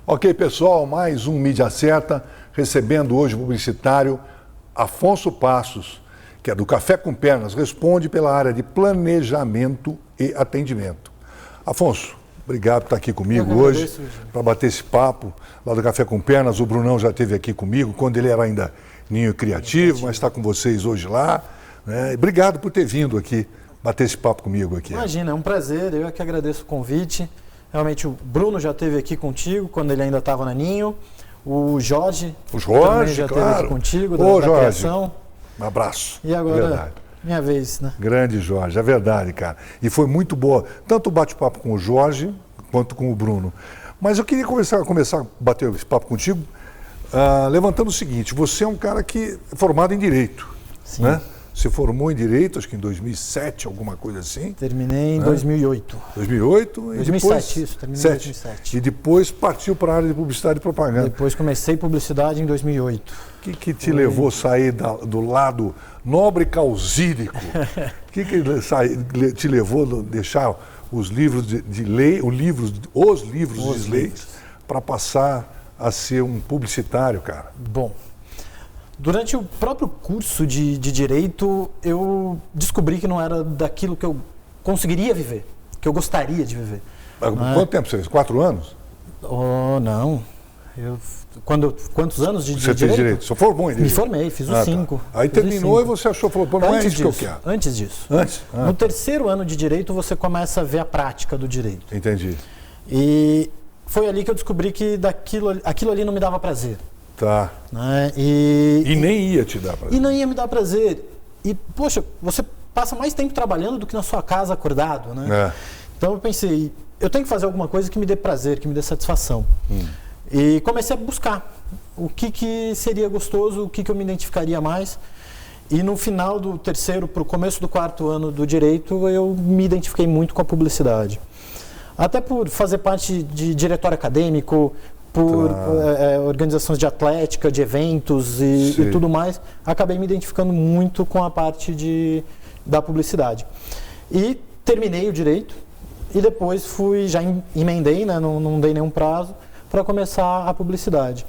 Ok, pessoal, mais um Mídia Certa, recebendo hoje o publicitário Afonso Passos, que é do Café com Pernas, responde pela área de planejamento e atendimento. Afonso, obrigado por estar aqui comigo hoje, para bater esse papo lá do Café com Pernas. O Brunão já esteve aqui comigo, quando ele era ainda Ninho Criativo, mas está com vocês hoje lá. Né? Obrigado por ter vindo aqui, bater esse papo comigo aqui. Imagina, é um prazer, eu é que agradeço o convite. Realmente o Bruno já esteve aqui contigo, quando ele ainda estava na Ninho. O Jorge também já esteve aqui contigo, da criação. Um abraço. E agora, minha vez, né? Grande Jorge, é verdade, cara. E foi muito boa, tanto o bate-papo com o Jorge, quanto com o Bruno. Mas eu queria começar a bater esse papo contigo, levantando o seguinte: você é um cara que é formado em Direito, Sim. Né? Você formou em Direito, acho que em 2007, alguma coisa assim. Terminei em 2008. 2008 e 2007, depois... isso, terminei em 2007. E depois partiu para a área de publicidade e propaganda. Depois comecei publicidade em 2008. O que te levou a sair do lado nobre causídico? O que te levou a deixar os livros de lei, os livros de leis, para passar a ser um publicitário, cara? Bom, durante o próprio curso de Direito, eu descobri que não era daquilo que eu conseguiria viver, que eu gostaria de viver. Quanto tempo você fez? 4 anos? Oh, não. Quantos anos de Você Direito? fez Direito? Você formou em Direito? Me formei, fiz os 5. Tá. Aí terminou e você achou, falou, não é isso que eu quero. Antes disso. Antes? No terceiro ano de Direito, você começa a ver a prática do Direito. Entendi. E foi ali que eu descobri que aquilo ali não me dava prazer. Tá. Né? E nem ia te dar prazer. E não ia me dar prazer. E, poxa, você passa mais tempo trabalhando do que na sua casa acordado, né? É. Então eu pensei, eu tenho que fazer alguma coisa que me dê prazer, que me dê satisfação. E comecei a buscar o que seria gostoso, o que eu me identificaria mais. E no final do terceiro para o começo do quarto ano do Direito, eu me identifiquei muito com a publicidade. Até por fazer parte de diretório acadêmico, por organizações de atlética, de eventos e tudo mais, acabei me identificando muito com a parte da publicidade. E terminei o Direito e depois já emendei, né, não dei nenhum prazo, para começar a publicidade.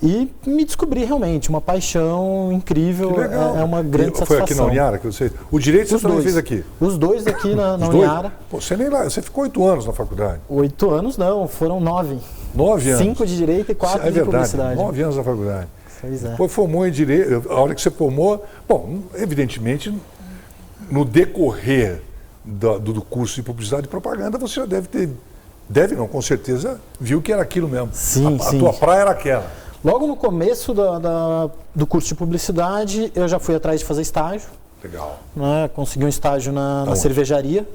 E me descobri realmente uma paixão incrível, é uma grande satisfação. Foi aqui na Uniara que você... O Direito você também fez aqui? Os dois aqui na Uniara. Pô, você ficou 8 anos na faculdade? 8 anos não, foram 9. 9 anos? 5 de Direito e 4 de Publicidade. 9 anos na faculdade. Pois é. Depois formou em Direito, a hora que você formou... Bom, evidentemente, no decorrer do curso de Publicidade e Propaganda, você já deve ter... com certeza, viu que era aquilo mesmo. Sim, a tua praia era aquela. Logo no começo do curso de Publicidade, eu já fui atrás de fazer estágio. Legal. Né? Consegui um estágio na cervejaria,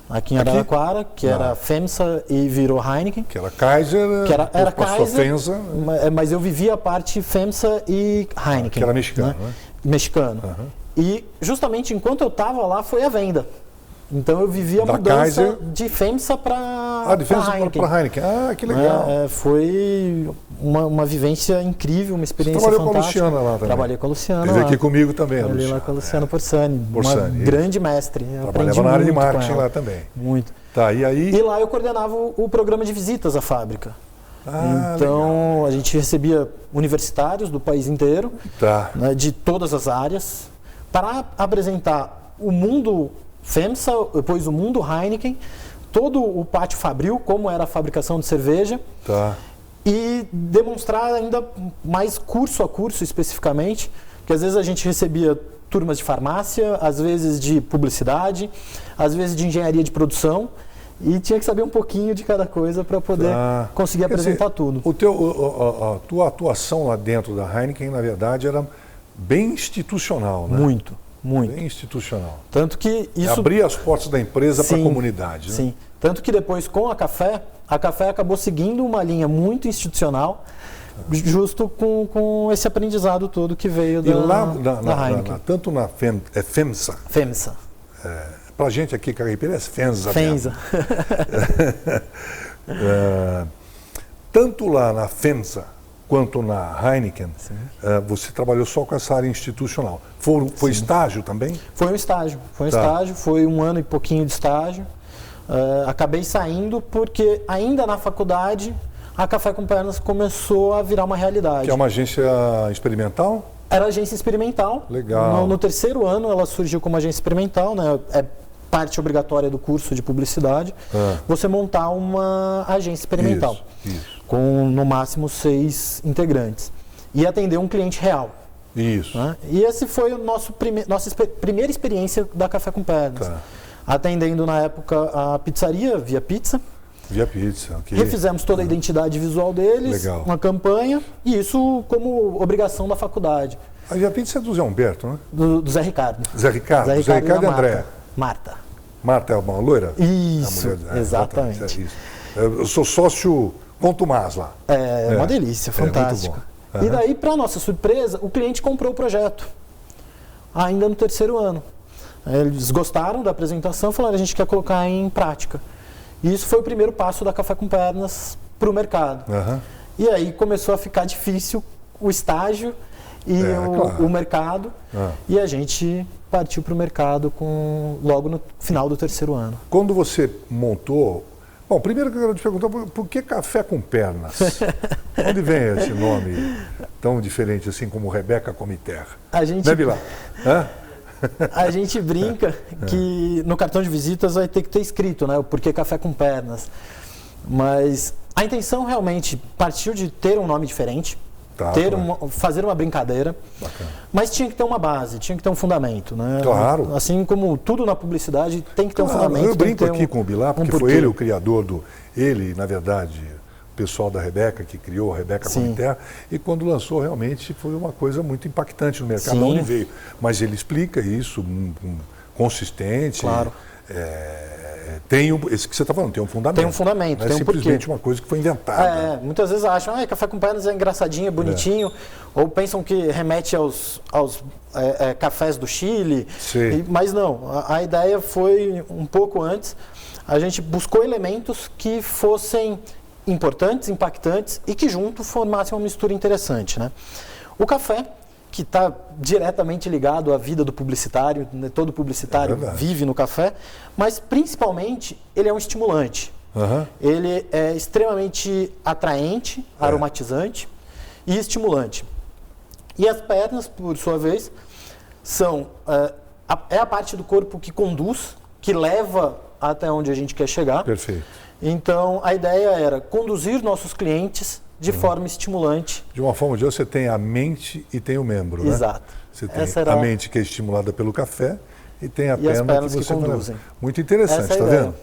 aqui em Araraquara, que era FEMSA e virou Heineken. Que era Kaiser, era Kaiser, FEMSA. Mas eu vivia a parte FEMSA e Heineken. Que era mexicano, né? Mexicano. E justamente enquanto eu estava lá, foi a venda. Então eu vivi a mudança Kaiser, de FEMSA para de FEMSA para Heineken. Que legal. Foi uma vivência incrível, uma experiência fantástica. Trabalhou com a Luciana lá também. Trabalhei com a Luciana. Esteve aqui comigo também. Trabalhei lá com a Luciana Porsani, uma grande mestre. Trabalhava na área de marketing lá também. Muito. Tá, e aí? E lá eu coordenava o programa de visitas à fábrica. Então legal. A gente recebia universitários do país inteiro, né, de todas as áreas, para apresentar o mundo FEMSA, depois o mundo Heineken, todo o pátio fabril, como era a fabricação de cerveja, e demonstrar ainda mais curso a curso especificamente, porque às vezes a gente recebia turmas de farmácia, às vezes de publicidade, às vezes de engenharia de produção, e tinha que saber um pouquinho de cada coisa para poder conseguir apresentar tudo. A tua atuação lá dentro da Heineken, na verdade, era bem institucional, né? Muito. Bem institucional. Tanto que isso... Abrir as portas da empresa para a comunidade. Né? Sim. Tanto que depois, com a Café acabou seguindo uma linha muito institucional, justo com esse aprendizado todo que veio da Heineken. Tanto na FEMSA. FEMSA. Para a gente aqui, Carreira, é FEMSA. FEMSA. Tanto lá na FEMSA quanto na Heineken, você trabalhou só com essa área institucional. Foi estágio também? Foi um estágio, foi 1 ano e pouquinho de estágio. Acabei saindo porque ainda na faculdade a Café com Pernas começou a virar uma realidade. Que é uma agência experimental? Era agência experimental. Legal. No terceiro ano ela surgiu como agência experimental, né? É parte obrigatória do curso de publicidade, você montar uma agência experimental. Isso. Com no máximo 6 integrantes. E atender um cliente real. Isso. Né? E esse foi o nossa primeira experiência da Café com Pernas. Tá. Atendendo na época a pizzaria, Via Pizza. Via Pizza, ok. Refizemos toda a identidade visual deles, Legal. uma campanha, e isso como obrigação da faculdade. A Via Pizza é do Zé Humberto, né? Do Zé Ricardo. Zé Ricardo e André. Marta. Marta é uma loira? Isso, a mulher, exatamente. É isso. Eu sou sócio contumaz lá. É uma delícia, fantástico. Muito bom. E daí, para nossa surpresa, o cliente comprou o projeto, ainda no terceiro ano. Eles gostaram da apresentação e falaram, a gente quer colocar em prática. E isso foi o primeiro passo da Café com Pernas para o mercado. E aí começou a ficar difícil o estágio e o mercado. E a gente partiu para o mercado logo no final do terceiro ano. Quando você montou... Bom, primeiro que eu quero te perguntar, por que Café com Pernas? Onde vem esse nome tão diferente assim como Rebeca Come Terra? Né, Bilá? A gente brinca que no cartão de visitas vai ter que ter escrito, né, o porquê Café com Pernas. Mas a intenção realmente partiu de ter um nome diferente, fazer uma brincadeira, mas tinha que ter uma base, tinha que ter um fundamento. Né? Claro. Assim como tudo na publicidade tem que ter um fundamento. Eu brinco aqui com o Bilá, porque foi ele o criador ele, na verdade, o pessoal da Rebeca, que criou a Rebeca Come Terra, e quando lançou realmente foi uma coisa muito impactante no mercado, de onde veio. Mas ele explica isso, consistente. Claro. Esse que você está falando, tem um fundamento. Tem um fundamento, não tem é simplesmente uma coisa que foi inventada. Muitas vezes acham, Café com Pernas é engraçadinho, é bonitinho, ou pensam que remete aos cafés do Chile. Mas não, a ideia foi um pouco antes. A gente buscou elementos que fossem importantes, impactantes e que junto formassem uma mistura interessante. Né? O café, que está diretamente ligado à vida do publicitário, né? Todo publicitário vive no café, mas principalmente ele é um estimulante. Ele é extremamente atraente, aromatizante e estimulante. E as pernas, por sua vez, são a parte do corpo que conduz, que leva até onde a gente quer chegar. Perfeito. Então, a ideia era conduzir nossos clientes de forma estimulante. De uma forma ou de outra, você tem a mente e tem o membro, né? Exato. Você tem a mente que é estimulada pelo café e tem a perna as pernas que você conduzem. Muito interessante, está vendo?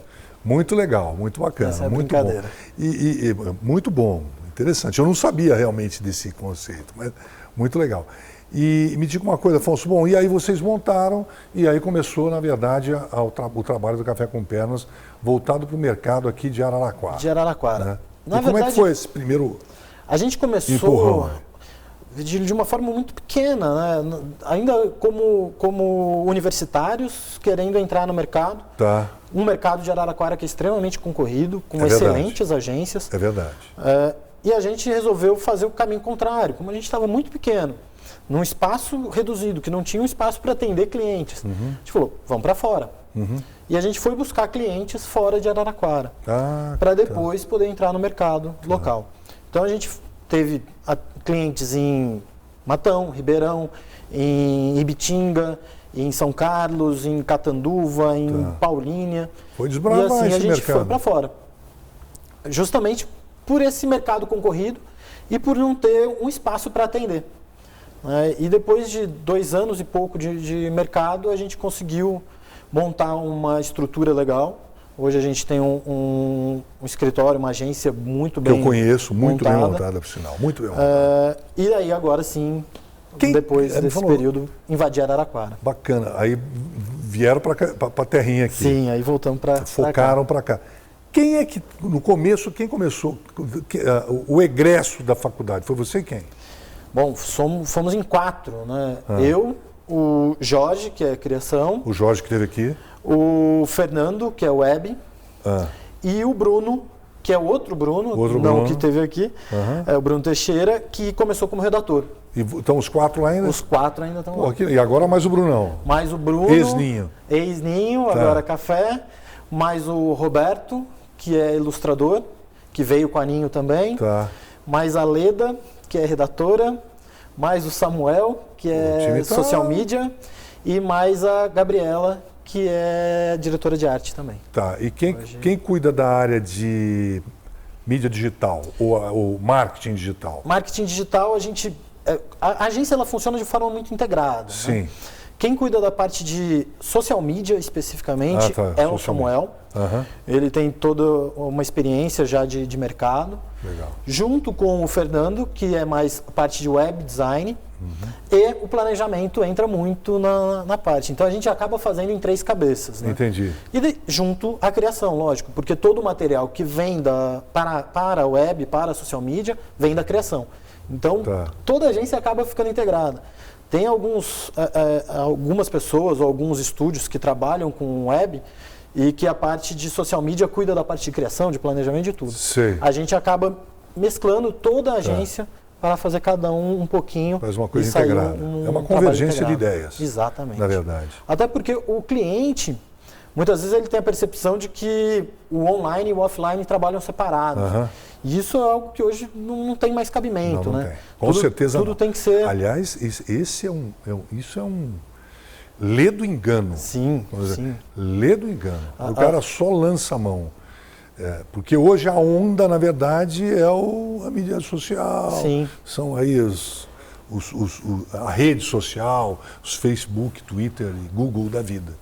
Muito legal, muito bacana, Essa é a muito bom. E muito bom, interessante. Eu não sabia realmente desse conceito, mas muito legal. E me diga uma coisa, Afonso, bom, e aí vocês montaram, e aí começou, na verdade, o trabalho do Café com Pernas voltado para o mercado aqui de Araraquara. De Araraquara. Né? Na verdade, como é que foi esse primeiro A gente começou empurrão? De uma forma muito pequena, né? Ainda como universitários querendo entrar no mercado. Um mercado de Araraquara que é extremamente concorrido, com excelentes agências. É verdade. E a gente resolveu fazer o caminho contrário, como a gente estava muito pequeno, num espaço reduzido, que não tinha um espaço para atender clientes. A gente falou, vamos para fora. E a gente foi buscar clientes fora de Araraquara, para depois poder entrar no mercado local. Então a gente teve clientes em Matão, Ribeirão, em Ibitinga, em São Carlos, em Catanduva, em Paulínia. Foi desbravar esse mercado. E assim a gente foi para fora. Justamente por esse mercado concorrido e por não ter um espaço para atender. E depois de 2 anos e pouco de mercado, a gente conseguiu montar uma estrutura legal. Hoje a gente tem um escritório, uma agência muito bem montada. Que eu conheço, muito bem montada, por sinal. Muito bem montada. E aí agora sim, depois desse período, invadir Araraquara. Bacana. Aí vieram para a terrinha aqui. Sim, aí voltamos para cá. Focaram para cá. Quem é que, no começo, quem começou o egresso da faculdade? Foi você e quem? Bom, fomos em 4, né? Eu, o Jorge, que é criação. O Jorge que esteve aqui. O Fernando, que é web. E o Bruno, que é o outro Bruno, não que esteve aqui. É o Bruno Teixeira, que começou como redator. E estão os 4 lá ainda? Os 4 ainda estão lá. E agora mais o Brunão? Mais o Bruno. Ex-Ninho. Ex-Ninho, agora Café. Mais o Roberto, que é ilustrador. que veio com a Ninho também, Tá. mais a Leda, que é redatora, mais o Samuel, que é social media, e mais a Gabriela, que é diretora de arte também. Tá. E quem cuida da área de mídia digital ou marketing digital? Marketing digital, a agência ela funciona de forma muito integrada. Sim. Né? Quem cuida da parte de social media especificamente é o Samuel. Uhum. Ele tem toda uma experiência já de mercado. Legal. Junto com o Fernando, que é mais a parte de web design. E o planejamento entra muito na parte. Então a gente acaba fazendo em 3 cabeças. Né? Entendi. E junto à criação, lógico, porque todo o material que vem para a web, para a social media, vem da criação. Então toda a agência acaba ficando integrada. Tem algumas pessoas ou alguns estúdios que trabalham com web e que a parte de social media cuida da parte de criação, de planejamento de tudo. Sei. A gente acaba mesclando toda a agência para fazer cada um pouquinho. Faz uma coisa integrada. É uma convergência de ideias. Exatamente. Na verdade. Até porque o cliente, muitas vezes ele tem a percepção de que o online e o offline trabalham separados. Uhum. E isso é algo que hoje não tem mais cabimento, não né? Tem. Com certeza tudo não. Tem que ser... Aliás, isso é um ledo engano. Sim, sim. Ledo engano. O cara só lança a mão. Porque hoje a onda, na verdade, é a mídia social. Sim. São aí a rede social, os Facebook, Twitter e Google da vida.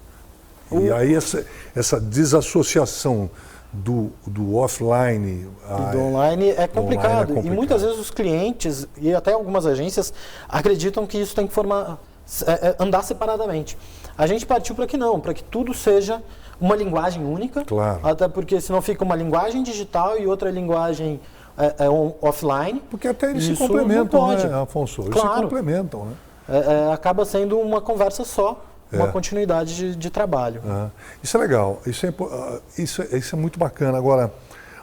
E aí essa desassociação do offline e do online é complicado. E muitas vezes os clientes e até algumas agências acreditam que isso tem que andar separadamente. A gente partiu para que não, para que tudo seja uma linguagem única. Claro. Até porque senão fica uma linguagem digital e outra linguagem offline. Porque até eles se complementam, né, Afonso? Eles claro. se complementam, né? Acaba sendo uma conversa só. Uma continuidade de trabalho. Isso é legal, isso é muito bacana. Agora,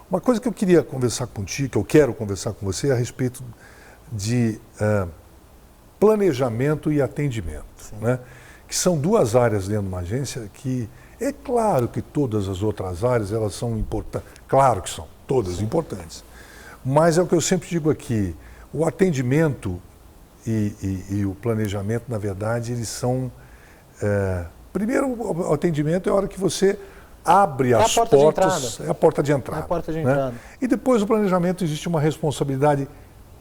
uma coisa que eu queria conversar contigo, que eu quero conversar com você, é a respeito de planejamento e atendimento, né? Que são 2 áreas dentro de uma agência que, é claro que todas as outras áreas, elas são importantes, claro que são, todas importantes, mas é o que eu sempre digo aqui, o atendimento e o planejamento, na verdade, eles são... primeiro, o atendimento é a hora que você abre as portas. É a porta de entrada. É a porta de entrada. Né? E depois do planejamento existe uma responsabilidade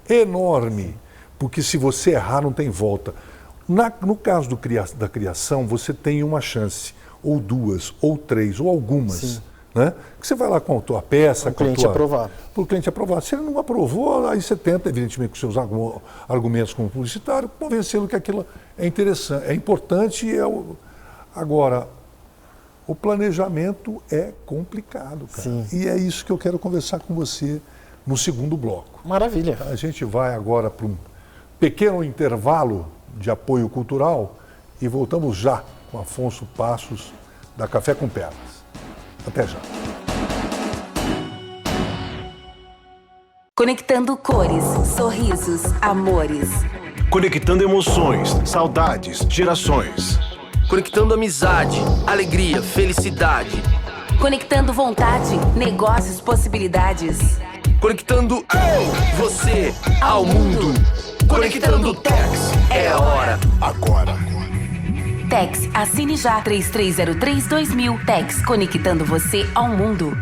enorme, porque se você errar não tem volta. No caso da criação, você tem uma chance, ou 2, ou 3, ou algumas. Né? Que você vai lá com a tua peça, para o cliente aprovar. Para o cliente aprovar. Se ele não aprovou, aí você tenta, evidentemente, com seus argumentos como publicitário, convencê-lo que aquilo é interessante, é importante. Agora, o planejamento é complicado, cara. Sim. E é isso que eu quero conversar com você no segundo bloco. Maravilha. A gente vai agora para um pequeno intervalo de apoio cultural e voltamos já com Afonso Passos, da Café com Pernas. Até já. Conectando cores, sorrisos, amores. Conectando emoções, saudades, gerações. Conectando amizade, alegria, felicidade. Conectando vontade, negócios, possibilidades. Conectando você ao mundo. Conectando Tex. É a hora. Agora. Tex, assine já 3303-2000. Tex, conectando você ao mundo.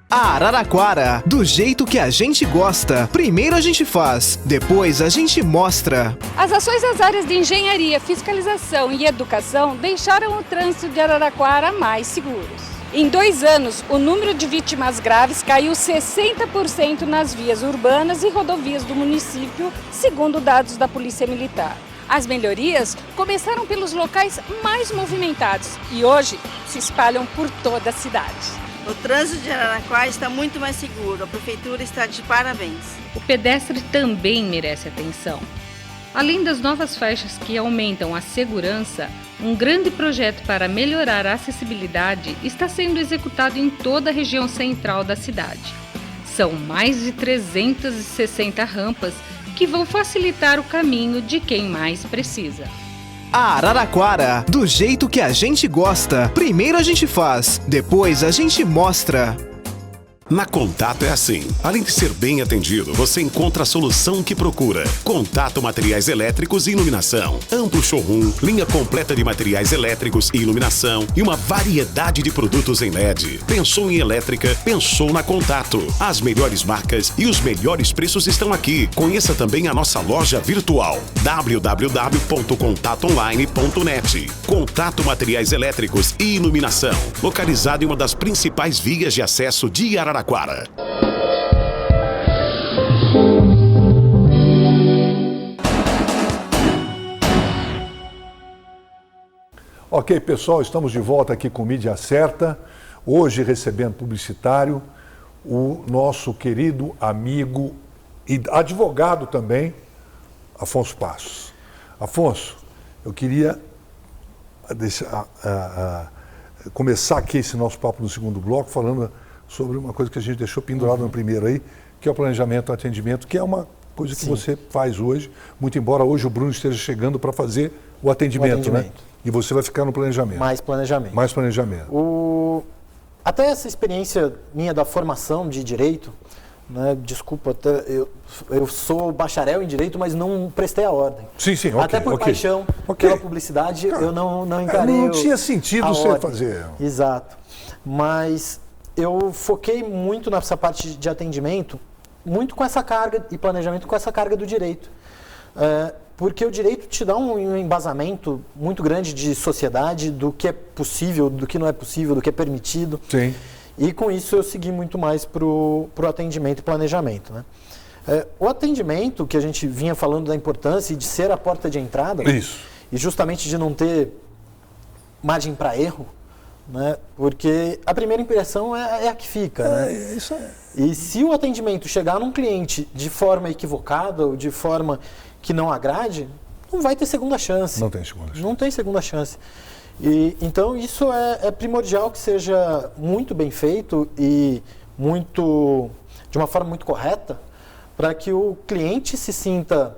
Araraquara, do jeito que a gente gosta. Primeiro a gente faz, depois a gente mostra. As ações das áreas de engenharia, fiscalização e educação deixaram o trânsito de Araraquara mais seguro. Em 2 anos, o número de vítimas graves caiu 60% nas vias urbanas e rodovias do município, segundo dados da Polícia Militar. As melhorias começaram pelos locais mais movimentados e hoje se espalham por toda a cidade. O trânsito de Araraquara está muito mais seguro. A prefeitura está de parabéns. O pedestre também merece atenção. Além das novas faixas que aumentam a segurança, um grande projeto para melhorar a acessibilidade está sendo executado em toda a região central da cidade. São mais de 360 rampas que vão facilitar o caminho de quem mais precisa. Araraquara, do jeito que a gente gosta. Primeiro a gente faz, depois a gente mostra. Na Contato é assim. Além de ser bem atendido, você encontra a solução que procura. Contato Materiais Elétricos e Iluminação. Amplo showroom, linha completa de materiais elétricos e iluminação e uma variedade de produtos em LED. Pensou em elétrica? Pensou na Contato. As melhores marcas e os melhores preços estão aqui. Conheça também a nossa loja virtual www.contatoonline.net. Contato Materiais Elétricos e Iluminação. Localizado em uma das principais vias de acesso de Araraquara. Ok, pessoal, estamos de volta aqui com Mídia Certa. Hoje recebendo publicitário, o nosso querido amigo e advogado também, Afonso Passos. Afonso, eu queria começar aqui esse nosso papo no segundo bloco falando sobre uma coisa que a gente deixou pendurado no primeiro aí, que é o planejamento e atendimento, que é uma coisa que você faz hoje, muito embora hoje o Bruno esteja chegando para fazer o atendimento, né? E você vai ficar no planejamento. Mais planejamento. Mais planejamento. Até essa experiência minha da formação de direito, né, desculpa, até eu sou bacharel em direito, mas não prestei a ordem. Sim, ok. Até por paixão pela publicidade, eu não encarei. Não tinha sentido você fazer. Exato. Mas eu foquei muito nessa parte de atendimento, muito com essa carga e planejamento com essa carga do direito. Porque o direito te dá um embasamento muito grande de sociedade, do que é possível, do que não é possível, do que é permitido. Sim. E com isso eu segui muito mais para o atendimento e planejamento, né? O atendimento, que a gente vinha falando da importância de ser a porta de entrada, isso, e justamente de não ter margem para erro, né? Porque a primeira impressão é a que fica, né? Isso é. E se o atendimento chegar num cliente de forma equivocada ou de forma que não agrade, não vai ter segunda chance. Não tem segunda chance. Não tem segunda chance. Então isso é primordial que seja muito bem feito e de uma forma muito correta, para que o cliente se sinta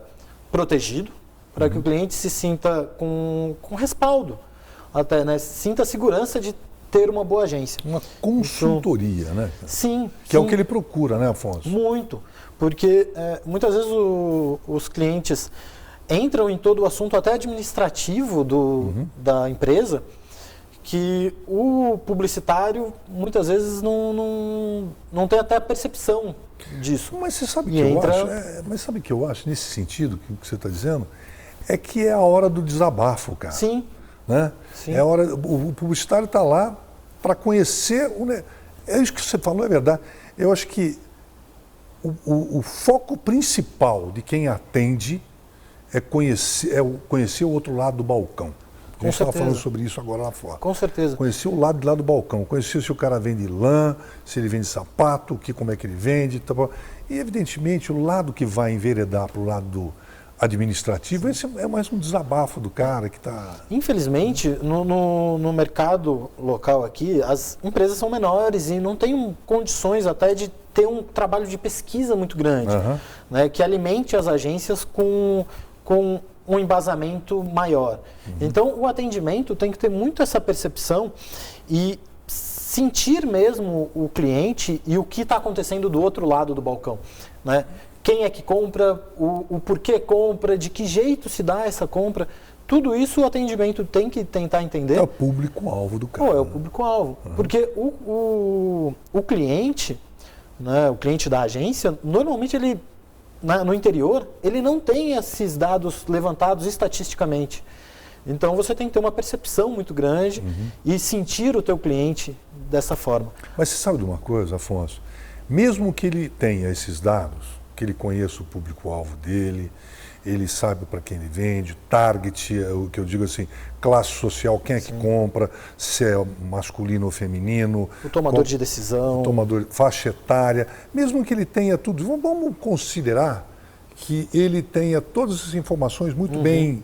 protegido, para que o cliente se sinta com respaldo, até, né? Sinta a segurança de ter uma boa agência. Uma consultoria, né? Sim. Que é o que ele procura, né, Afonso? Muito, porque muitas vezes os clientes entram em todo o assunto até administrativo da empresa, que o publicitário muitas vezes não tem até a percepção disso. Mas você sabe que eu acho? Mas sabe o que eu acho nesse sentido que você está dizendo? É que é a hora do desabafo, cara. Sim. Né? Sim. É a hora. O publicitário está lá para conhecer. É isso que você falou, é verdade. Eu acho que o foco principal de quem atende é conhecer o outro lado do balcão. A gente estava falando sobre isso agora lá fora. Com certeza. Conhecer o lado de lá do balcão. Conhecer se o cara vende lã, se ele vende sapato, como é que ele vende. Tá bom. E, evidentemente, o lado que vai enveredar para o lado do administrativo, esse é mais um desabafo do cara que está... Infelizmente, no mercado local aqui, as empresas são menores e não têm condições até de ter um trabalho de pesquisa muito grande, né, que alimente as agências com um embasamento maior. Então, o atendimento tem que ter muito essa percepção e sentir mesmo o cliente e o que está acontecendo do outro lado do balcão, né? Quem é que compra, o porquê compra, de que jeito se dá essa compra. Tudo isso o atendimento tem que tentar entender. É o público-alvo do cara. É o público-alvo. Porque o cliente, né, o cliente da agência, normalmente ele, no interior, ele não tem esses dados levantados estatisticamente. Então você tem que ter uma percepção muito grande e sentir o teu cliente dessa forma. Mas você sabe de uma coisa, Afonso? Mesmo que ele tenha esses dados, que ele conheça o público-alvo dele, ele sabe para quem ele vende, target, o que eu digo assim, classe social, quem é que compra, se é masculino ou feminino. O tomador de decisão. Faixa etária. Mesmo que ele tenha tudo, vamos considerar que ele tenha todas essas informações muito bem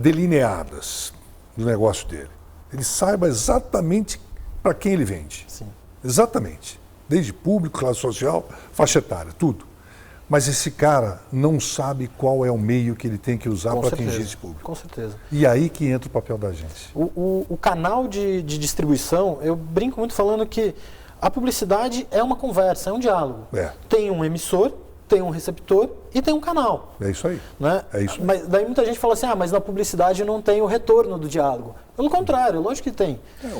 delineadas do negócio dele. Ele saiba exatamente para quem ele vende. Sim. Exatamente. Desde público, classe social, faixa etária, tudo. Mas esse cara não sabe qual é o meio que ele tem que usar para atingir esse público. Com certeza. E aí que entra o papel da agência. O canal de distribuição, eu brinco muito falando que A publicidade é uma conversa, é um diálogo. Tem um emissor, tem um receptor e tem um canal. É isso aí. Né? É isso aí. Mas daí muita gente fala assim, mas na publicidade não tem o retorno do diálogo. Pelo contrário, lógico que tem.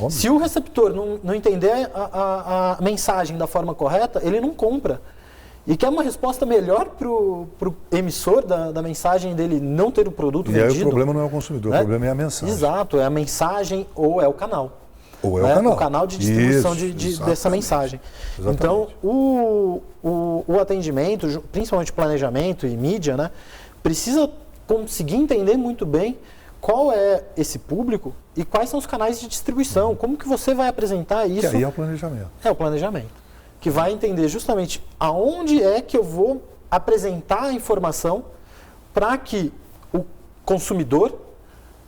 Se o receptor não entender a mensagem da forma correta, ele não compra. E quer uma resposta melhor para o emissor da mensagem dele não ter o produto vendido. E aí o problema não é o consumidor, o problema é a mensagem. Exato, é a mensagem ou é o canal. Ou é o canal. O canal de distribuição dessa mensagem. Exatamente. Então, o atendimento, principalmente planejamento e mídia, né, precisa conseguir entender muito bem qual é esse público e quais são os canais de distribuição. Como que você vai apresentar isso? Que aí é o planejamento. É o planejamento. Que vai entender justamente aonde é que eu vou apresentar a informação para que o consumidor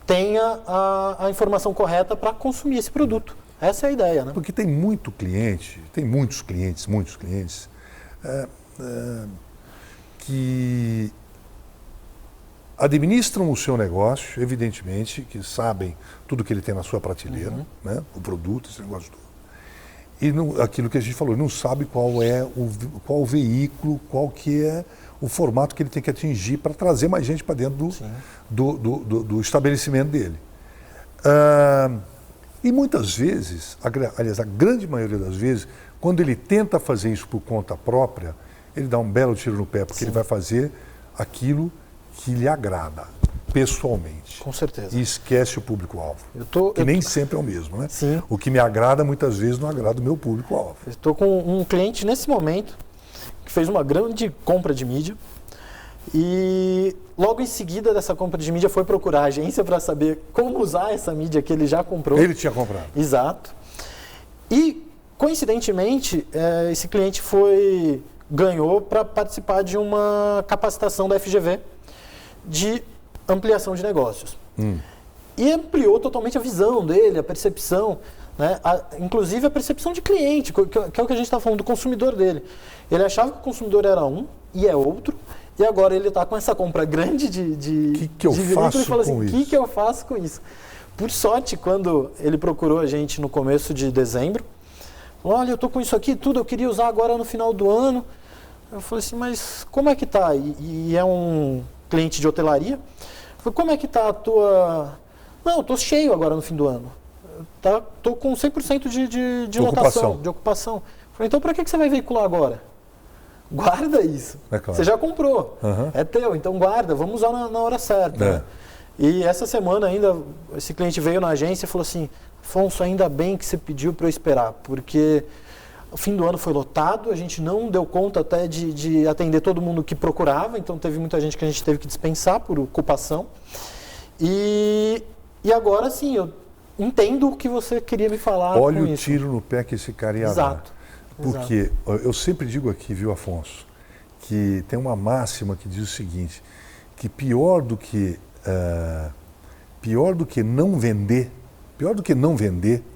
tenha a informação correta para consumir esse produto. Essa é a ideia, né? Porque tem muitos clientes que administram o seu negócio, evidentemente, que sabem tudo que ele tem na sua prateleira, né? O produto, esse negócio todo. E aquilo que a gente falou, não sabe qual o veículo, qual que é o formato que ele tem que atingir para trazer mais gente para dentro do estabelecimento dele. E muitas vezes, aliás, a grande maioria das vezes, quando ele tenta fazer isso por conta própria, ele dá um belo tiro no pé, porque ele vai fazer aquilo que lhe agrada, pessoalmente. Com certeza. E esquece o público-alvo. Que nem sempre é o mesmo, né? Sim. O que me agrada, muitas vezes, não agrada o meu público-alvo. Eu estou com um cliente nesse momento que fez uma grande compra de mídia e logo em seguida dessa compra de mídia foi procurar a agência para saber como usar essa mídia que ele já comprou. Ele tinha comprado. Exato. E, coincidentemente, esse cliente ganhou para participar de uma capacitação da FGV de ampliação de negócios. E ampliou totalmente a visão dele, a percepção, né? Inclusive a percepção de cliente, que é o que a gente está falando do consumidor dele. Ele achava que o consumidor era um e é outro, e agora ele está com essa compra grande de que eu faço e fala assim, com o que eu faço com isso? Por sorte, quando ele procurou a gente no começo de dezembro, falou, olha, eu estou com isso aqui tudo, eu queria usar agora no final do ano. Eu falei assim, mas como é que está? E é um cliente de hotelaria. Eu falei, como é que está a tua... Não, eu estou cheio agora no fim do ano. Estou com 100% de lotação, de ocupação. Eu falei, então para que você vai veicular agora? Guarda isso. Claro. Você já comprou. É teu, então guarda, vamos usar na hora certa. Né? E essa semana ainda, esse cliente veio na agência e falou assim, Afonso, ainda bem que você pediu para eu esperar, porque o fim do ano foi lotado, a gente não deu conta até de atender todo mundo que procurava, então teve muita gente que a gente teve que dispensar por ocupação. E agora sim, eu entendo o que você queria me falar. Olha o tiro no pé que esse cara ia dar. Porque eu sempre digo aqui, viu, Afonso, que tem uma máxima que diz o seguinte, que pior do que não vender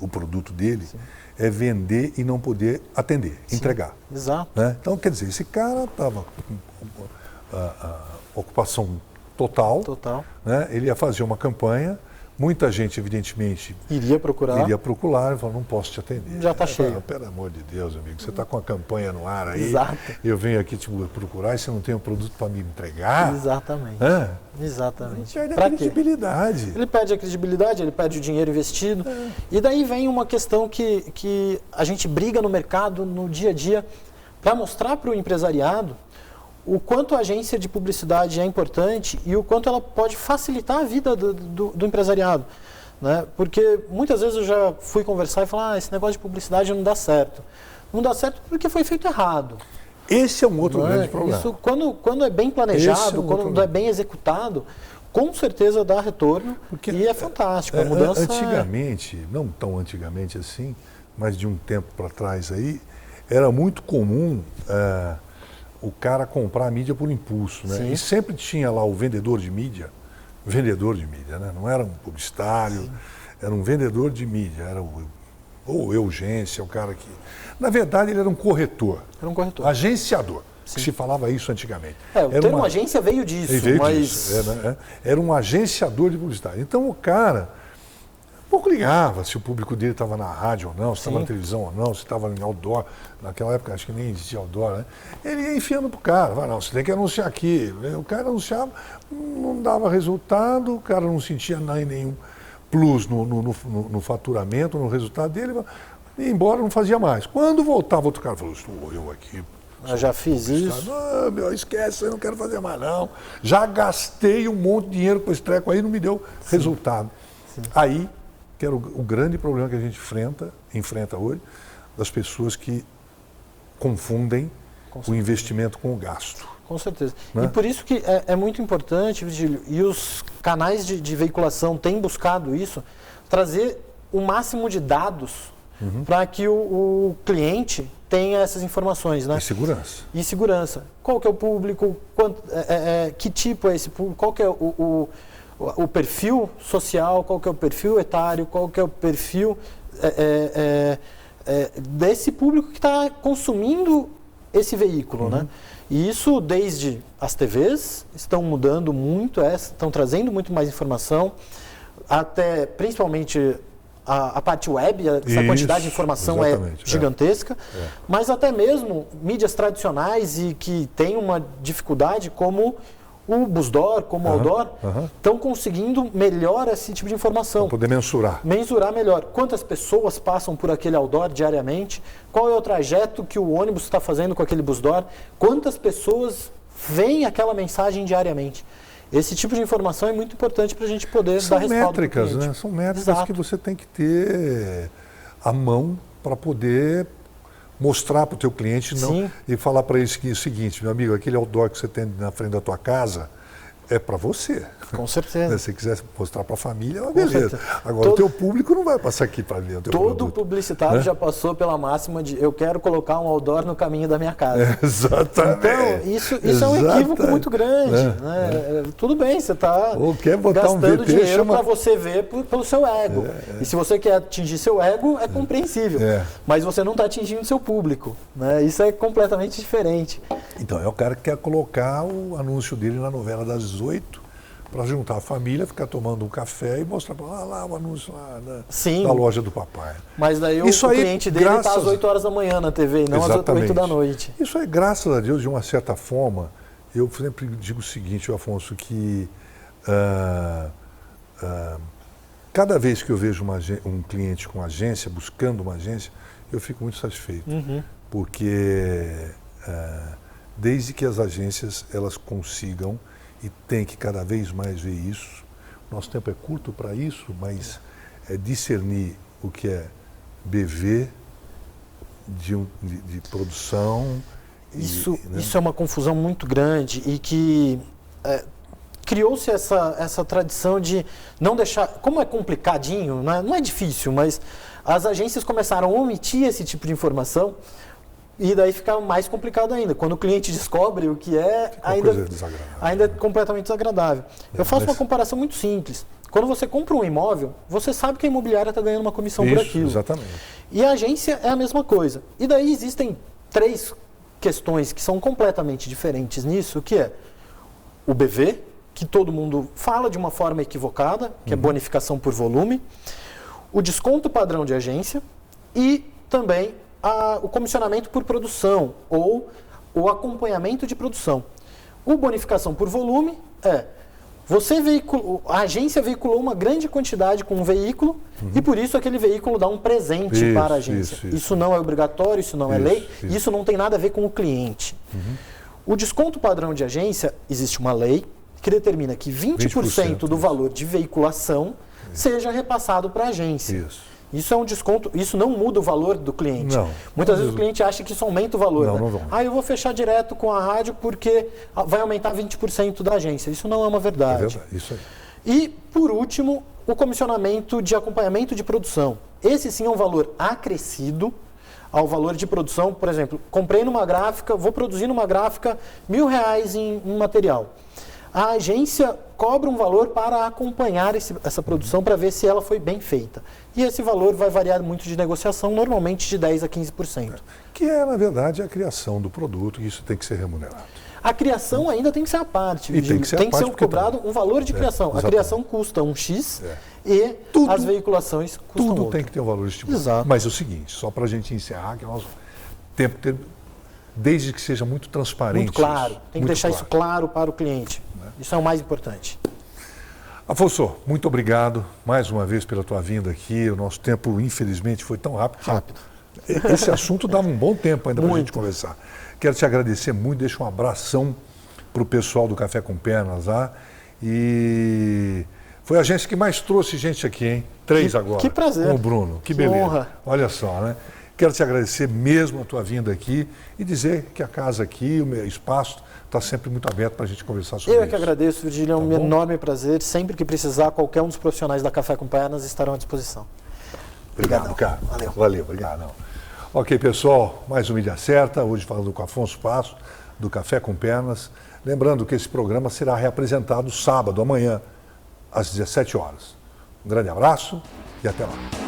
o produto dele, é vender e não poder atender, entregar. Exato. Né? Então, quer dizer, esse cara estava com ocupação total. Né? Ele ia fazer uma campanha, muita gente, evidentemente, iria procurar e falou, não posso te atender. Já está cheio. Pelo amor de Deus, amigo, você está com a campanha no ar aí, Exato. Eu venho aqui te procurar e você não tem um produto para me entregar? Exatamente. Exatamente. Ele perde a credibilidade. Ele perde a credibilidade, ele perde o dinheiro investido. E daí vem uma questão que a gente briga no mercado, no dia a dia, para mostrar para o empresariado o quanto a agência de publicidade é importante e o quanto ela pode facilitar a vida do empresariado. Né? Porque muitas vezes eu já fui conversar e falar, esse negócio de publicidade não dá certo. Não dá certo porque foi feito errado. Esse é um outro grande problema. Isso, quando é bem planejado, quando é bem executado, com certeza dá retorno e é fantástico. A mudança antigamente, não tão antigamente assim, mas de um tempo para trás aí, era muito comum o cara comprar a mídia por impulso, né? E sempre tinha lá o vendedor de mídia, né? Não era um publicitário, era um vendedor de mídia, era ou urgência, o cara que... Na verdade, ele era um corretor. Agenciador, que se falava isso antigamente. O termo agência veio disso, Era um agenciador de publicidade. Então o cara, pouco ligava se o público dele estava na rádio ou não, se estava na televisão ou não, se estava em outdoor. Naquela época acho que nem existia outdoor, né? Ele ia enfiando pro cara, vai, não, você tem que anunciar aqui. O cara anunciava, não dava resultado, o cara não sentia nenhum plus no faturamento, no resultado dele, e embora não fazia mais. Quando voltava outro cara, falou, estou eu aqui. Eu já fiz isso. Não, meu, esquece, eu não quero fazer mais não. Já gastei um monte de dinheiro com esse treco aí, não me deu resultado. Sim. Aí, que era o grande problema que a gente enfrenta hoje, das pessoas que confundem o investimento com o gasto. Com certeza. Né? E por isso que é muito importante, Virgílio, e os canais de veiculação têm buscado isso, trazer o máximo de dados para que o cliente tenha essas informações, né? E segurança. Qual que é o público, que tipo é esse público, qual que é o perfil social, qual que é o perfil etário, qual que é o perfil desse público que está consumindo esse veículo, né? E isso desde as TVs estão mudando muito, estão trazendo muito mais informação, até principalmente a parte web, essa quantidade de informação é gigantesca, mas até mesmo mídias tradicionais e que têm uma dificuldade como o Busdoor, como o Outdoor, estão conseguindo melhor esse tipo de informação. Para poder mensurar. Mensurar melhor. Quantas pessoas passam por aquele outdoor diariamente? Qual é o trajeto que o ônibus está fazendo com aquele Busdoor? Quantas pessoas veem aquela mensagem diariamente? Esse tipo de informação é muito importante para a gente poder dar respaldo. São métricas, né? São métricas que você tem que ter à mão para poder mostrar para o teu cliente e falar para ele o seguinte, meu amigo, aquele outdoor que você tem na frente da tua casa é para você. Com certeza. Se você quiser mostrar para a família, beleza. Agora, o teu público não vai passar aqui para ver o teu produto. Todo publicitário já passou pela máxima de eu quero colocar um outdoor no caminho da minha casa. Exatamente. Então, isso é um equívoco muito grande. Né? Tudo bem, você está gastando dinheiro para você ver pelo seu ego. E se você quer atingir seu ego, é compreensível. Mas você não está atingindo seu público. Né? Isso é completamente diferente. Então, é o cara que quer colocar o anúncio dele na novela das 18 para juntar a família, ficar tomando um café e mostrar para lá o anúncio lá da loja do papai. Mas daí o cliente dele está às 8 horas da manhã na TV e não às 8 da noite. Isso aí, graças a Deus, de uma certa forma, eu sempre digo o seguinte, Afonso, que cada vez que eu vejo um cliente com agência, buscando uma agência, eu fico muito satisfeito. Porque desde que as agências elas consigam, e tem que cada vez mais ver isso, nosso tempo é curto para isso, mas é discernir o que é BV de produção. Isso é uma confusão muito grande e que criou-se essa tradição de não deixar... Como é complicadinho, não é difícil, mas as agências começaram a omitir esse tipo de informação. E daí fica mais complicado ainda. Quando o cliente descobre o que ainda é completamente desagradável. Eu faço uma comparação muito simples. Quando você compra um imóvel, você sabe que a imobiliária está ganhando uma comissão por aquilo. Exatamente. E a agência é a mesma coisa. E daí existem 3 questões que são completamente diferentes nisso, que é o BV, que todo mundo fala de uma forma equivocada, que é bonificação por volume, o desconto padrão de agência e também o comissionamento por produção ou o acompanhamento de produção. O bonificação por volume a agência veiculou uma grande quantidade com um veículo e por isso aquele veículo dá um presente para a agência. Isso não é obrigatório, isso não é lei, isso não tem nada a ver com o cliente. O desconto padrão de agência, existe uma lei que determina que 20% do valor de veiculação seja repassado para a agência. Isso é um desconto, isso não muda o valor do cliente. Muitas vezes o cliente acha que isso aumenta o valor. Eu vou fechar direto com a rádio porque vai aumentar 20% da agência. Isso não é uma verdade. É verdade, isso aí. E, por último, o comissionamento de acompanhamento de produção. Esse sim é um valor acrescido ao valor de produção. Por exemplo, comprei numa gráfica, vou produzir numa gráfica R$1.000 em um material. A agência cobra um valor para acompanhar essa produção para ver se ela foi bem feita. E esse valor vai variar muito de negociação, normalmente de 10% a 15%. Que é, na verdade, a criação do produto e isso tem que ser remunerado. A criação ainda tem que ser a parte. E tem que ser cobrado um valor de criação. A criação custa um X e as veiculações custam tudo outro. tem que ter um valor estipulado. Exato. Mas é o seguinte, só para a gente encerrar, que nós temos que ter, desde que seja muito transparente. Muito claro. Tem que deixar isso claro para o cliente. Isso é o mais importante. Afonso, muito obrigado mais uma vez pela tua vinda aqui. O nosso tempo, infelizmente, foi tão rápido. Esse assunto dava um bom tempo ainda para a gente conversar. Quero te agradecer muito, deixa um abração para o pessoal do Café com Pernas lá. E foi a agência que mais trouxe gente aqui, hein? 3 agora. Que prazer. Com o Bruno, que beleza. Honra. Olha só, né? Quero te agradecer mesmo a tua vinda aqui e dizer que a casa aqui, o meu espaço, está sempre muito aberto para a gente conversar sobre isso. Eu é que agradeço, Virgílio, é um enorme prazer. Sempre que precisar, qualquer um dos profissionais da Café com Pernas estarão à disposição. Obrigado, cara. Valeu, obrigado. Ok, pessoal, mais um Mídia Certa, hoje falando com Afonso Passos, do Café com Pernas. Lembrando que esse programa será reapresentado sábado, amanhã, às 17 horas. Um grande abraço e até lá.